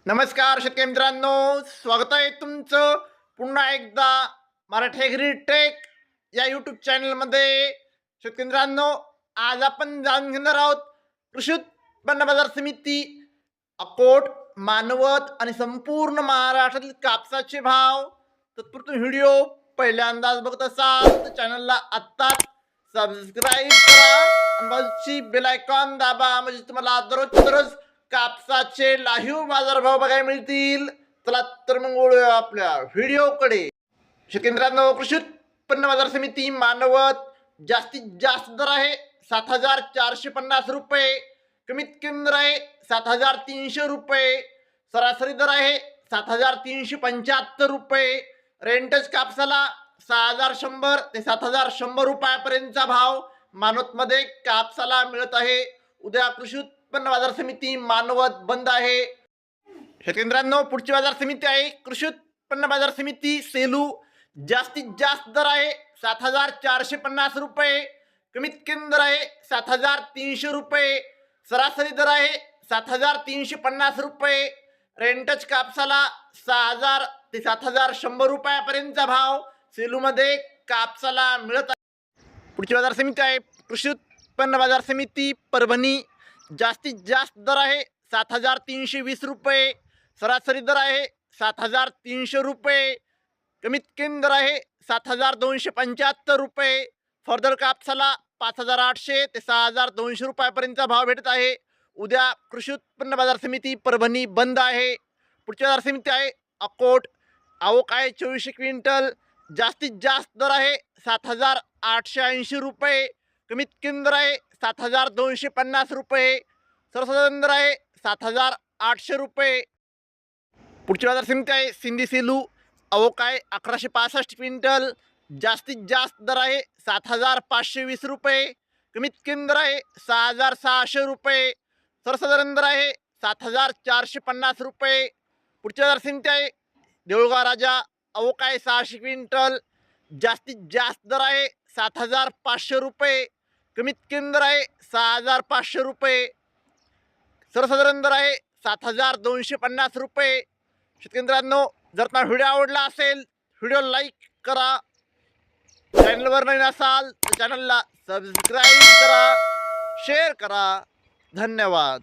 नमस्कार शेतकरी मित्रांनो, स्वागत आहे तुमचं पुन्हा एकदा मराठी ॲग्री टेक या यूट्यूब चॅनलमध्ये. शेतकरी मित्रांनो, आज आपण जाणून घेणार आहोत कृषी उत्पन्न बाजार समिती, अकोट, मानवत आणि संपूर्ण महाराष्ट्रातील कापसाचे भाव. तत्पूर्वी व्हिडिओ पहिल्यांदाच बघत असाल तर चॅनलला आत्ताच सबस्क्राईब करा आणि बाजूची बेल आयकॉन दाबा, म्हणजे तुम्हाला दररोज कापसाचे लाईव्ह बाजारभाव बघायला मिळतील. चला तर मग वळूया आपल्या व्हिडिओकडे. शेतकऱ्यांनो, कृषी उत्पन्न बाजार समिती मानवत जास्तीत जास्त दर आहे 7,450 रुपये, कमीत कमी दर आहे 7,300 रुपये, सरासरी दर आहे 7,375 रुपये. रेंटच कापसाला 6,100 ते 7,100 रुपयापर्यंतचा भाव मानवतमध्ये कापसाला मिळत आहे. उद्या कृषी उत्पन्न बाजार समिती मानवत बंद आहे. शेतकऱ्यांनो, पुढची बाजार समिती आहे कृषी उत्पन्न बाजार समिती सेलू. जास्तीत जास्त दर आहे 7,450 रुपये, कमीत कमी दर आहे 7,300 रुपये, सरासरी दर आहे 7,350 रुपये. रेंटच कापसाला 6,000 ते 7,100 रुपयापर्यंतचा भाव सेलूमध्ये कापसाला मिळत आहे. पुढची बाजार समिती आहे कृषी उत्पन्न बाजार समिती परभणी. जास्तीत जास्त दर आहे 7,320 रुपये, सरासरी दर आहे 7,300 रुपये, कमीत कमी दर आहे 7,275 रुपये. फर्दर कापसाला 5,800 ते 6,200 रुपयापर्यंतचा भाव भेटत आहे. उद्या कृषी उत्पन्न बाजार समिती परभणी बंद आहे. पुढची बाजार समिती आहे अकोट. आवक आहे 2400 क्विंटल. जास्तीत जास्त दर आहे 7,880 रुपये, कमीत कमी दर आहे 7,250 रुपये, सर्वसाधारण दर आहे 7,800 रुपये. पुढची बाजार समिती आहे सिंधी सेलू. आवक आहे 1,165 क्विंटल. जास्तीत जास्त दर आहे 7,520 रुपये, कमीत कमी दर आहे 6,600 रुपये, सर्वसाधारण दर आहे 7,450 रुपये. पुढची बाजार समिती आहे देऊळगाव राजा. आवक आहे 600 क्विंटल. जास्तीत जास्त दर आहे 7,500 रुपये, कमीत कमी दर आहे 6,500 रुपये, सर्वसाधारण दर आहे 7,250 रुपये. शेतकरी मित्रांनो, जर तुम्हाला व्हिडिओ आवडला असेल व्हिडिओ लाईक करा. चॅनलवर नवीन असाल तर चॅनलला सबस्क्राईब करा, शेअर करा. धन्यवाद.